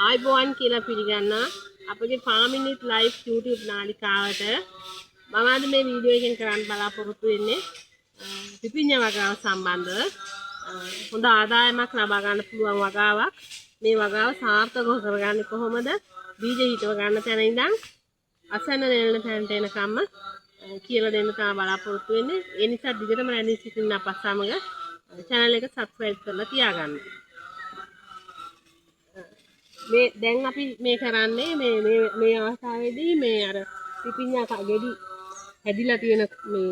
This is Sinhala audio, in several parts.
ආයිබෝවන් කියලා පිළිගන්නවා අපගේ farming with life YouTube නාලිකාවට මම අද මේ වීඩියෝ එකෙන් කරන්න බලාපොරොත්තු වෙන්නේ පිපිඤ්ඤා වගාව සම්බන්ධව හොඳ ආදායමක් ලබා ගන්න පුළුවන් වගාවක් මේ වගාව සාර්ථකව කරගන්නේ කොහොමද බීජ හිටව ගන්න තැන ඉඳන් අසන්න නෙලන තැනට එනකම්ම කියලා දෙන්න තමයි බලාපොරොත්තු වෙන්නේ ඒ නිසා දිගටම රැඳී සිටින්න අපත් සමග channel එක subscribe කරලා තියාගන්න මේ දැන් අපි මේ කරන්නේ මේ අවස්ථාවේදී මේ අර පිපිඤ්ඤා ගෙඩි හැදිලා තියෙන මේ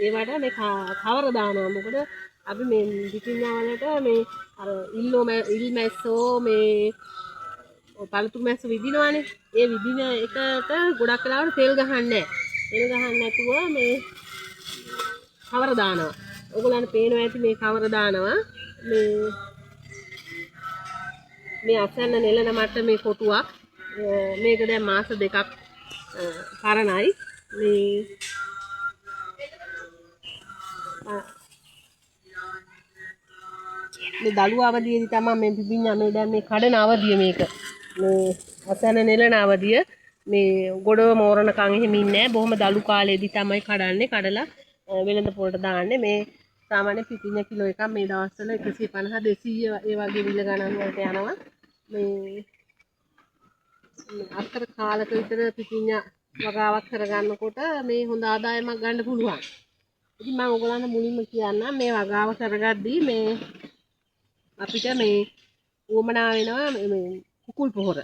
ඒවට මේ කවර දානවා මොකද අපි මේ පිපිඤ්ඤා වලට මේ අර ඉල් මැස්සෝ මේ පළතුරු මැස්සෝ විදිනවනේ ඒ විදින එකට ගොඩක් වෙලාවට තෙල් ගහන්නේ තෙල් ගහන්න නැතුව මේ කවර දානවා ඔයගොල්ලන්ට පේනවා ඇති මේ කවර දානවා මේ අසන්න නෙලන මට මේ කොටුවක් මේක දැන් මාස දෙකක් පරණයි මේ දළු අවදියේදී තමයි මේ පිපිඤ්ඤා මේ දැන් මේ කඩන අවදිය මේක මේ අසන්න නෙලන අවදිය මේ ගොඩව මෝරණකම් එහෙම ඉන්නේ නැහැ බොහොම දළු කාලේදී තමයි කඩන්නේ කඩලා වෙළඳ පොළට දාන්නේ මේ සාමාන්‍ය පිපිඤ්ඤා කිලෝ එකක් මේ දවස්වල 150 200 ඒ වගේ විල ගණන් වලට යනවා මේ අතර කාලක විතර පිපිඤ්ඤා වගාවක් කරගන්නකොට මේ හොඳ ආදායමක් ගන්න පුළුවන්. ඉතින් මම ඔයගොල්ලන්ට මුලින්ම කියන්නම් මේ වගාව කරගද්දී මේ අපිට මේ උවමනා වෙනවා මේ කුකුල් පොහොර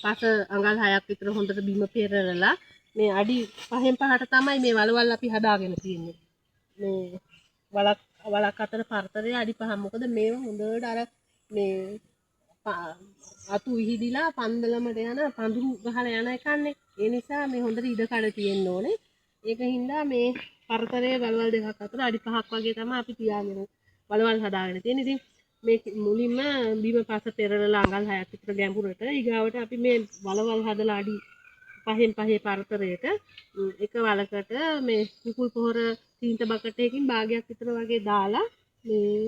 පස අඟල් 6ක් විතර හොඳට බිම පෙරලලා මේ අඩි 5න් 5ට තමයි මේ වලවල් අපි හදාගෙන තියෙන්නේ. මේ වලක් අතර පරතරය අඩි 5. මොකද මේව හොඳට අර මේ අතු විහිදිලා පන්දලමට යන පඳුරු ගහලා යන එකන්නේ. ඒ නිසා මේ හොඳට ඉඩකඩ තියෙන්න ඕනේ. ඒක හින්දා මේ පරතරයේ වලවල් දෙකක් අතර අඩි 5ක් වගේ තමයි අපි තියාගෙන වලවල් හදාගෙන තියෙන්නේ. ඉතින් මේ මුලින්ම බිම පස පෙරලලා අඟල් 6ක් විතර ගැඹුරට ඊගාවට අපි මේ වලවල් හදලා අඩි 5න් 5 පරතරයට එක වලකට මේ කුකුල් පොහොර තීන්ත බකටයකින් භාගයක් විතර වගේ දාලා මේ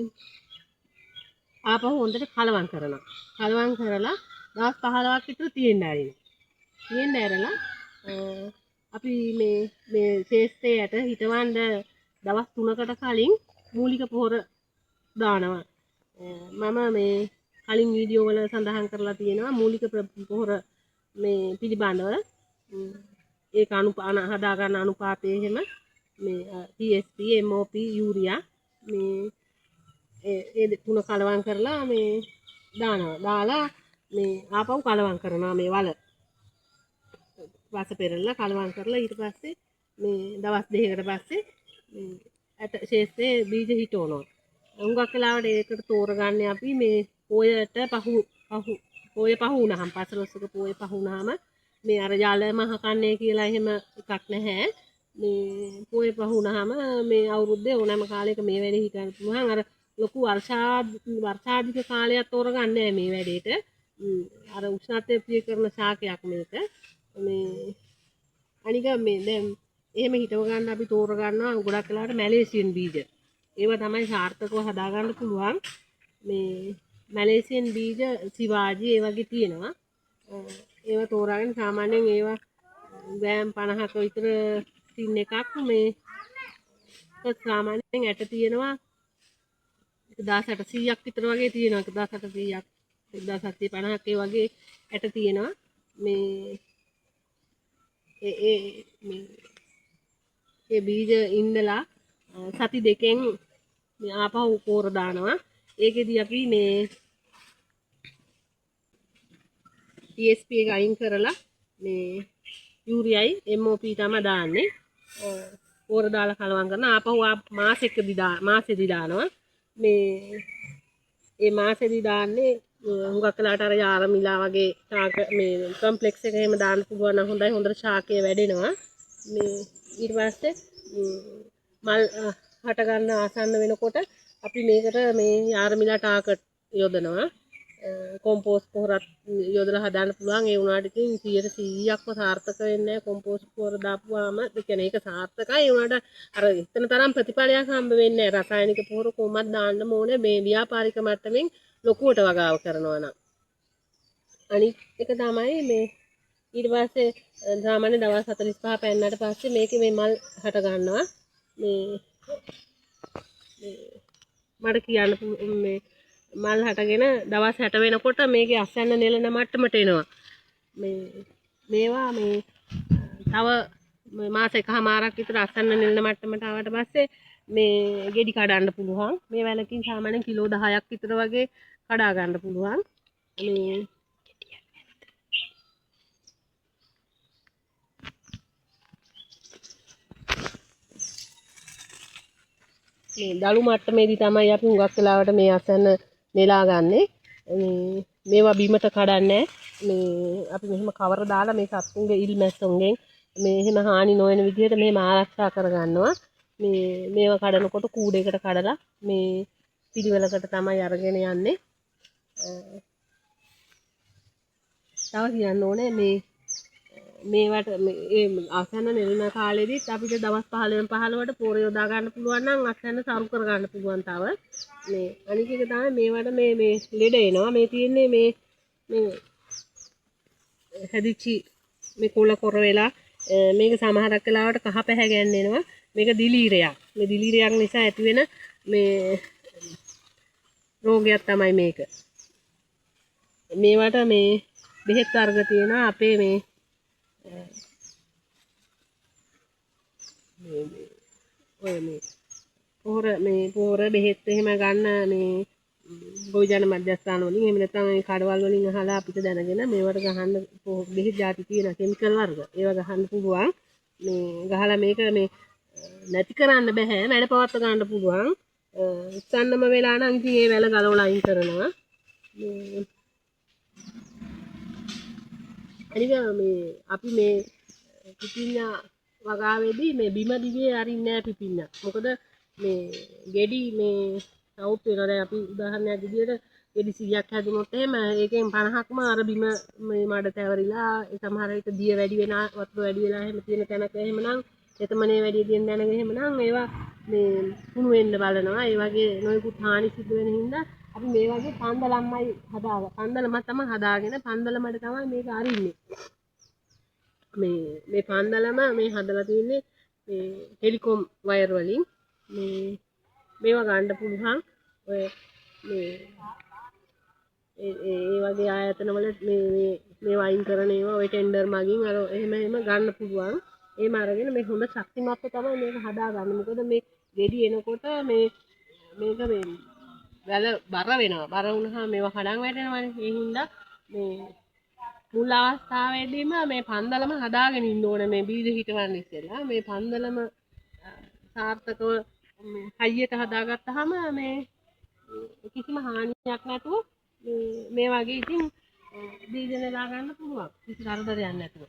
ආපහු හොඳට කලවම් කරනවා. කලවම් කරලා දවස් 15ක් විතර තියෙන්න ඇරලා අපි මේ ශේෂ්ඨයට හිටවන්න දවස් 3කට කලින් මූලික පොහොර දානවා. මම මේ කලින් වීඩියෝ වල සඳහන් කරලා තියෙනවා මූලික පොහොර මේ පිළිබඳව ඒක හදා ගන්න අනුපාතය එහෙම මේ TSP MOP යූරියා මේ ඒ තුන කලවම් කරලා මේ දාලා මේ ආපහු කලවම් කරනවා මේ වල වාස පෙරලා කලවම් කරලා ඊට පස්සේ මේ දවස් දෙකකට පස්සේ ඇට ශේෂ්ඨේ බීජ හිටවනවා. හුඟක් වෙලාවට ඒකට තෝරගන්නේ අපි මේ පොයට පොය පහ වුණාම පසළොස්වක පොය පහ වුණාම මේ අර ජල මහ කන්නේ කියලා එහෙම එකක් නැහැ. මේ පොය පහ වුණාම මේ අවුරුද්දේ ඕනෑම කාලයක මේ වැඩේ හිටන්න පුළුවන්. අර ලොකු වර්ෂාධික කාලයක් තෝරගන්නේ නැහැ මේ වැඩේට. අර උෂ්ණත්වය ප්‍රිය කරන ශාකයක් මේක. මේ අනික මේ දැන් එහෙම හිටව ගන්න අපි තෝරගන්නවා ගොඩක් වෙලාවට මැලේසියන් බීජ. ඒවා තමයි සාර්ථකව හදා ගන්න පුළුවන්. මේ මැලේසියන් බීජ සිවාජි ඒ වගේ තියෙනවා. ඒවා තෝරාගෙන සාමාන්‍යයෙන් ඒවා ග්‍රෑම් 50ක විතර තින් එකක් මේ සාමාන්‍යයෙන් ඇට තියෙනවා 1800ක් විතර වගේ තියෙනවා 1800ක් 1750ක් ඒ වගේ ඇට තියෙනවා මේ ඒ බීජ ඉඳලා සති දෙකෙන් මේ ආපහු පොර දානවා ඒකෙදී අපි මේ TSP එක අයින් කරලා මේ යූරියයි MOP තමයි දාන්නේ පොර දාලා කලවම් කරන ආපහු මාසෙදි දානවා මේ මාසෙදි දාන්නේ හුඟක් වෙලාට අර යාරමිලා වගේ ශාක මේ කොම්ප්ලෙක්ස් එක එහෙම දාන්න පුළුවන් නම් හොඳයි හොඳට ශාකය වැඩෙනවා මේ ඊට පස්සේ මල් හට ගන්න ආසන්න වෙනකොට අපි මේකට මේ යාරමිලා ටාකට් යොදනවා කොම්පෝස්ට් පොහොරත් යොදලා හදාන්න පුළුවන් ඒ වුණාට ඉතින් 100%ක්ම සාර්ථක වෙන්නේ නැහැ කොම්පෝස්ට් පොහොර දාපුවාම ඒ කියන්නේ ඒක සාර්ථකයි ඒ වුණාට අර එතන තරම් ප්‍රතිඵලයක් හම්බ වෙන්නේ නැහැ රසායනික පොහොර කොහොමද දාන්න ඕනේ මේ ව්‍යාපාරික මට්ටමින් ලොකුවට වගාව කරනවා නම්. අනිත් එක තමයි මේ ඊට පස්සේ සාමාන්‍ය දවස් 45 පැන්නට පස්සේ මේකේ මේ මල් හට ගන්නවා. මේ මට කියන්න මේ මල් හටගෙන දවස් 60 වෙනකොට මේකේ අස්වැන්න නෙලන මට්ටමට එනවා. මේවා මේ තව මාස එකමාරක් විතර අස්වැන්න නෙලන මට්ටමට ආවට පස්සේ මේ ගෙඩි කඩන්න පුළුවන්. මේ වැලකින් සාමාන්‍යයෙන් කිලෝ 10ක් විතර වගේ කඩා ගන්න පුළුවන්. මේ දළු මට්ටමේදී තමයි අපි හුඟක් වෙලාවට මේ අස්වැන්න නෙලා ගන්නෙ. මේවා බීමට කඩන්නේ මේ අපි මෙහෙම කවර දාලා මේ සත්තුන්ගේ ඉල් මැස්සොන්ගෙන් මේ එහෙම හානි නොවන විදිහට මෙහෙම ආරක්ෂා කරගන්නවා. මේවා කඩනකොට කූඩේකට කඩලා මේ පිළිවෙලකට තමයි අරගෙන යන්නේ. තව කියන්න ඕනේ මේවට මේ අස්වැන්න නෙලන කාලෙදිත් අපිට දවස් 15ට පෝර යොදා ගන්න පුළුවන් නම් අස්වැන්න සරු කර ගන්න පුළුවන්. තව මේ අනික එක තමයි මේවට මේ ලෙඩ එනවා. මේ තියෙන්නේ මේ හැදිච්චි මේ කුල කොර වෙලා මේක සමහරක් වෙලාවට කහ පැහැ ගැන්වෙනවා. මේක දිලීරයක්. මේ දිලීරයක් නිසා ඇති වෙන මේ රෝගයක් තමයි මේක. මේවට මේ බෙහෙත් වර්ග තියෙනවා අපේ මේ පොහොර බෙහෙත් එහෙම ගන්න මේ භෝජන මධ්‍යස්ථාන වලින් එහෙම නැත්නම් මේ කඩවල් වලින් අහලා අපිට දැනගෙන මේවට ගහන්න බෙහෙත් ಜಾති තියෙන කිමිකල් වර්ග ඒවා ගහන්න පුළුවන්. මේ ගහලා මේක මේ නැති කරන්න බෑ, වැඩ පවත්ව ගන්න පුළුවන්. උස්සන්නම වෙලා නම් ඉතින් ඒ වැල ගලවලා අයින් කරනවා. අනික මේ අපි මේ පිපිඤ්ඤා වගාවේදී මේ බිම දිගේ අරින්නේ නැහැ පිපිඤ්ඤා. මොකද මේ ගෙඩි මේ අවුට් වෙනවා. දැන් අපි උදාහරණයක් විදියට ගෙඩි 100ක් හැදුනොත් එහෙම ඒකෙන් 50ක්ම අර බිම මේ මඩ තැවරිලා ඒ සමහර විට දිය වැඩි වෙන වතුර වැඩි වෙලා එහෙම තියෙන තැනක එහෙමනම් එතමනේ වැඩි දියෙන් දැනගෙන එහෙමනම් ඒවා මේ කුණු වෙන්න බලනවා. ඒ වගේ නොයෙකුත් හානි සිදු වෙන හින්දා අපි මේ වගේ පන්දලම්මයි පන්දලම තමයි හදාගෙන පන්දලමට තමයි මේක අරින්නේ. මේ පන්දලම මේ හදලා තින්නේ මේ ටෙලිකොම් වයර් වලින් මේවා ගන්න පුළුවන්. ඔය ඒ වගේ ආයතන වල මේ වයින් කරන ඒවා ඔය ටෙන්ඩර් මගින් අර එහෙම ගන්න පුළුවන්. එහෙම අරගෙන මේ හොඳ ශක්තිමත්ව තමයි මේක හදාගන්නේ. මොකද මේ ගෙඩි එනකොට මේක මේ වැල බර වෙනවා. බර වුණාම මේවා කඩන් වැටෙනවානේ. ඒ හින්දා මේ මුල් අවස්ථාවේදීම මේ පන්දලම හදාගෙන ඉන්න ඕනේ. මේ බීජ හිටවන්න ඉස්සෙල්ලා මේ පන්දලම සාර්ථකව හයියට හදාගත්තාම මේ කිසිම හානියක් නැතුව මේ වගේ ඉතින් බීජ නෙලා ගන්න පුළුවන්. කිසි කරදරයක් නැතුව.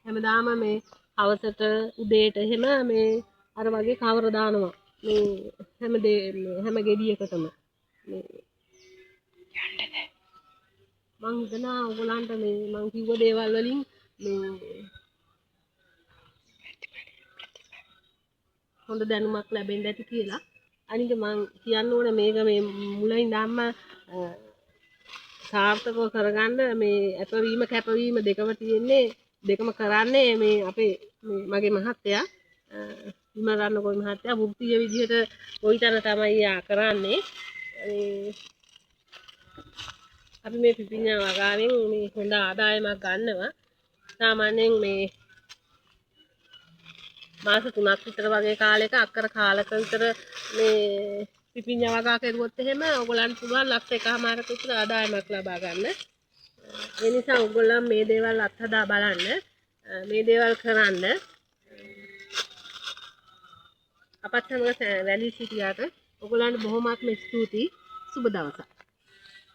හැමදාම මේ හවසට උදේට එහෙම මේ අර වගේ කවර දානවා. මේ හැම ගෙඩියකටම මේ මං හිතනවා ඔයගලන්ට මේ මං කිව්ව දේවල් වලින් මේ හොඳ දැනුමක් ලැබෙන්න ඇති කියලා. අනික මං කියන්න ඕනේ මේක මේ මුලින් ඉඳන්ම සාර්ථකව කරගන්න මේ අපවීම කැපවීම දෙකම කරන්නේ මේ අපේ මගේ මහත්තයා විමරන්නකෝයි මහත්තයා වෘත්තීය විදිහට කොයිතරම් තමයි යා කරන්නේ. අපි මේ පිපිඤ්ඤා වගාවෙන් මේ හොඳ ආදායමක් ගන්නවා. සාමාන්‍යයෙන් මේ මාස 3ක් විතර වගේ කාලයක අක්කර කාලක විතර මේ පිපිඤ්ඤා වගා කරුවොත් එහෙම ඔයගොල්ලන්ට පුළුවන් ලක්ෂ 1.5ක විතර ආදායමක් ලබා ගන්න. ඒ නිසා ඔයගොල්ලන් මේ දේවල් අත්හදා බලන්න, මේ දේවල් කරන්න. අපත් සමග වැලී සිටියාට ඔයගොල්ලන්ට බොහොමත්ම ස්තුතියි. සුබ දවසක්.